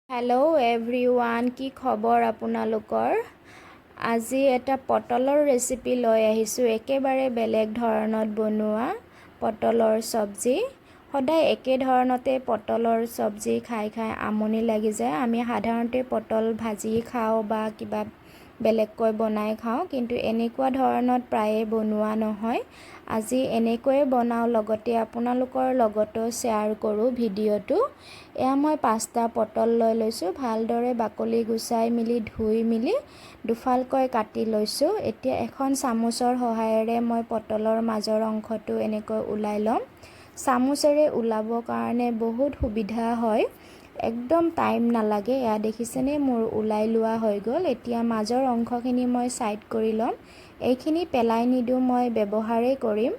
Hello' everyone, কি খবৰ আপোনালোকৰ? আজি এটা পটলৰ ৰেচিপি লৈ আহিছোঁ। একেবাৰে বেলেগ ধৰণত বনোৱা পটলৰ চব্জি। সদায় একে ধৰণতে পটলৰ চব্জি খাই আমনি লাগি যায়। আমি সাধাৰণতে পটল ভাজি খাওঁ বা কিবা বেলেগকৈ বনাই খাওঁ, কিন্তু এনেকুৱা ধৰণত প্ৰায়ে বনোৱা নহয়। আজি এনেকৈয়ে বনাওঁ, লগতে আপোনালোকৰ লগতো শ্বেয়াৰ কৰোঁ ভিডিঅ'টো। এয়া মই 5টা পটল লৈ লৈছোঁ। ভালদৰে বাকলি গুচাই মেলি ধুই মেলি দুফালকৈ কাটি লৈছোঁ। এতিয়া এখন চামুচৰ সহায়েৰে মই পটলৰ মাজৰ অংশটো এনেকৈ ওলাই ল'ম। চামুচেৰে ওলাবৰ কাৰণে বহুত সুবিধা হয়, একদম টাইম নালাগে। এয়া দেখিছেনে, মোৰ ওলাই লোৱা হৈ গ'ল। এতিয়া মাজৰ অংশখিনি মই ছাইড কৰি ল'ম। এইখিনি পেলাই নিদিওঁ, মই ব্যৱহাৰেই কৰিম।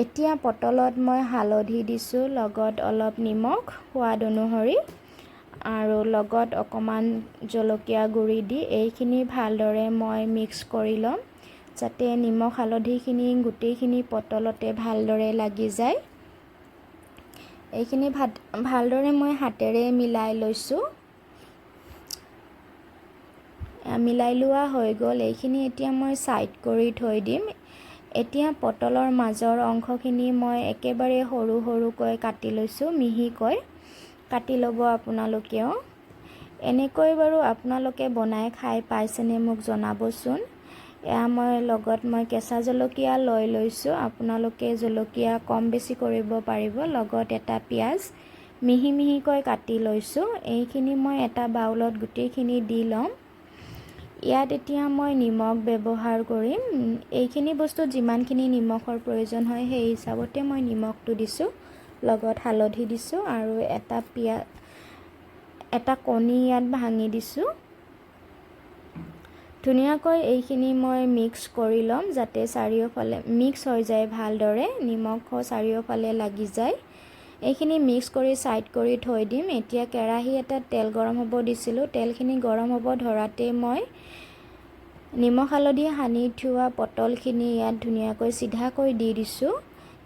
এতিয়া পটলত মই হালধি দিছোঁ, লগত অলপ নিমখ সোৱাদ অনুসৰি, আৰু লগত অকণমান জলকীয়া গুড়ি দি এইখিনি ভালদৰে মই মিক্স কৰি ল'ম, যাতে নিমখ হালধিখিনি গোটেইখিনি পটলতে ভালদৰে লাগি যায়। এইখিনি ভালদৰে মই হাতেৰে মিলাই লৈছোঁ। মিলাই লোৱা হৈ গ'ল। এইখিনি এতিয়া মই ছাইড কৰি থৈ দিম। এতিয়া পটলৰ মাজৰ অংশখিনি মই একেবাৰে সৰু সৰুকৈ কাটি লৈছোঁ, মিহিকৈ কাটি ল'ব আপোনালোকেও। এনেকৈ বাৰু আপোনালোকে বনাই খাই পাইছেনে মোক জনাবচোন। এয়া লগত মই কেঁচা জলকীয়া লৈ লৈছোঁ। আপোনালোকে জলকীয়া কম বেছি কৰিব পাৰিব। লগত এটা পিঁয়াজ মিহি মিহিকৈ কাটি লৈছোঁ। এইখিনি মই এটা বাউলত গোটেইখিনি দি ল'ম। ইয়াত এতিয়া মই নিমখ ব্যৱহাৰ কৰিম। এইখিনি বস্তুত যিমানখিনি নিমখৰ প্ৰয়োজন হয় সেই হিচাপতে মই নিমখটো দিছোঁ। লগত হালধি দিছোঁ আৰু এটা কণী ইয়াত ভাঙি দিছোঁ। ধুনীয়াকৈ এইখিনি মই মিক্স কৰি ল'ম, যাতে চাৰিওফালে মিক্স হৈ যায় ভালদৰে, নিমখ চাৰিওফালে লাগি যায়। এইখিনি মিক্স কৰি ছাইড কৰি থৈ দিম। এতিয়া কেৰাহী এটাত তেল গৰম হ'ব দিছিলোঁ। তেলখিনি গৰম হ'ব ধৰাতে মই নিমখ হালধি সানি থোৱা পটলখিনি ইয়াত ধুনীয়াকৈ চিধাকৈ দি দিছোঁ।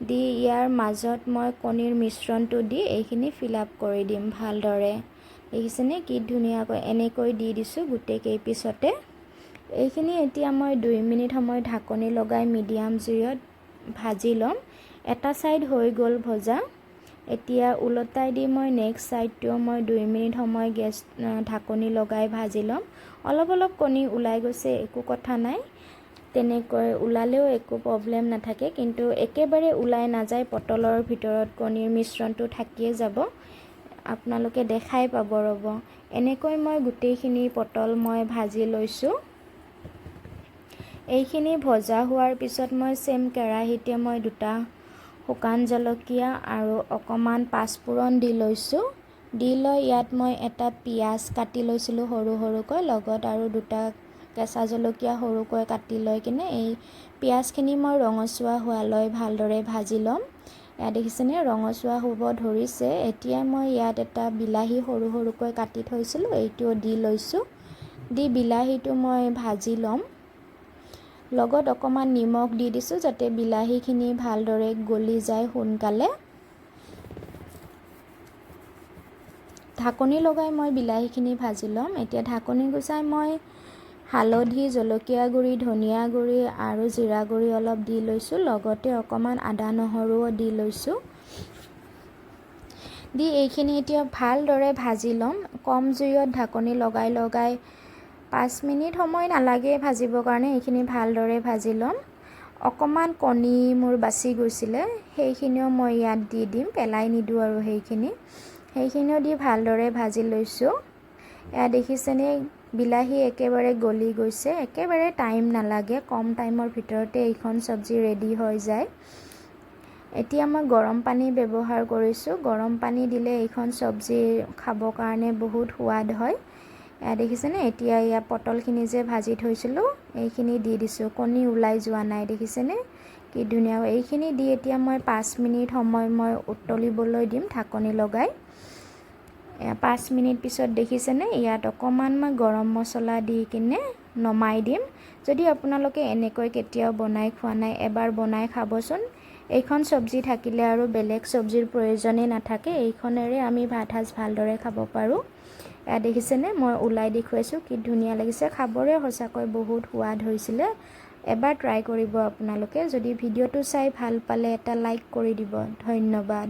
দি ইয়াৰ মাজত মই কণীৰ মিশ্ৰণটো দি এইখিনি ফিল আপ কৰি দিম ভালদৰে। দেখিছেনে কি ধুনীয়াকৈ এনেকৈ দি দিছোঁ গোটেই পিছতে। এইখিনি এতিয়া মই 2 মিনিট সময় ঢাকনি লগাই মিডিয়াম জুইত ভাজি ল'ম। এটা ছাইড হৈ গ'ল ভজা। এতিয়া ওলটাই দি মই নেক্সট ছাইডটোও মই 2 মিনিট সময় ঢাকনি লগাই ভাজি ল'ম। অলপ অলপ কণী ওলাই গৈছে, একো কথা নাই, তেনেকৈ ওলালেও একো প্ৰব্লেম নাথাকে, কিন্তু একেবাৰে ওলাই নাযায়। পটলৰ ভিতৰত কণীৰ মিশ্ৰণটো থাকিয়ে যাব, আপোনালোকে দেখাই পাব। ৰ'ব, এনেকৈ মই গোটেইখিনি পটল মই ভাজি লৈছোঁ। এইখিনি ভজা হোৱাৰ পিছত মই চেম কেৰাহীতে মই 2টা শুকান জলকীয়া আৰু অকণমান পাঁচফোৰণ দি লৈছোঁ। দি লৈ ইয়াত মই এটা পিঁয়াজ কাটি লৈছিলোঁ সৰু সৰুকৈ, লগত আৰু 2টা কেঁচা জলকীয়া সৰুকৈ কাটি লৈ কিনে এই পিঁয়াজখিনি মই ৰঙচুৱা হোৱালৈ ভালদৰে ভাজি ল'ম। ইয়াত দেখিছেনে ৰঙচুৱা হ'ব ধৰিছে। এতিয়া মই ইয়াত এটা বিলাহী সৰু সৰুকৈ কাটি থৈছিলোঁ, এইটোও দি লৈছোঁ। দি বিলাহীটো মই ভাজি ল'ম। লগত অকণমান নিমখ দি দিছোঁ, যাতে বিলাহীখিনি ভালদৰে গলি যায় সোনকালে। ঢাকনি লগাই মই বিলাহীখিনি ভাজি ল'ম। এতিয়া ঢাকনি গুচাই মই হালধি, জলকীয়া গুড়ি, ধনিয়া গুড়ি আৰু জিৰা গুড়ি অলপ দি লৈছোঁ। লগতে অকণমান আদা নহৰুও দি লৈছোঁ। দি এইখিনি এতিয়া ভালদৰে ভাজি ল'ম। কম জুইত ঢাকনি লগাই 5 মিনিট সময় নালাগে ভাজিবৰ কাৰণে। এইখিনি ভালদৰে ভাজি ল'ম। অকণমান কণী মোৰ বাচি গৈছিলে, সেইখিনিও মই ইয়াত দি দিম, পেলাই নিদিওঁ আৰু সেইখিনিও দি ভালদৰে ভাজি লৈছোঁ। এয়া দেখিছেনে বিলাহী একেবাৰে গলি গৈছে, একেবাৰে টাইম নালাগে, কম টাইমৰ ভিতৰতে এইখন চব্জি ৰেডি হৈ যায়। এতিয়া মই গৰম পানী ব্যৱহাৰ কৰিছোঁ। গৰম পানী দিলে এইখন চব্জি খাবৰ কাৰণে বহুত সোৱাদ হয়। এয়া দেখিছেনে, এতিয়া ইয়াত পটলখিনি যে ভাজি থৈছিলোঁ এইখিনি দি দিছোঁ। কণী ওলাই যোৱা নাই, দেখিছেনে কি ধুনীয়া। এইখিনি দি এতিয়া মই 5 মিনিট সময় মই উতলিবলৈ দিম ঢাকনি লগাই। 5 মিনিট পিছত দেখিছেনে, ইয়াত অকণমান মই গৰম মছলা দি কিনে নমাই দিম। যদি আপোনালোকে এনেকৈ কেতিয়াও বনাই খোৱা নাই, এবাৰ বনাই খাবচোন, এইখন চব্জি থাকিলে আৰু বেলেগ চব্জিৰ প্ৰয়োজনেই নাথাকে। এইখনেৰে আমি ভাত সাজ ভালদৰে খাব পাৰোঁ। এয়া দেখিছেনে, মই ওলাই দেখুৱাইছোঁ, কি ধুনীয়া লাগিছে। খাবৰে সঁচাকৈ বহুত সোৱাদ হৈছিলে। এবাৰ ট্ৰাই কৰিব আপোনালোকে। যদি ভিডিঅ'টো চাই ভাল পালে এটা লাইক কৰি দিব। ধন্যবাদ।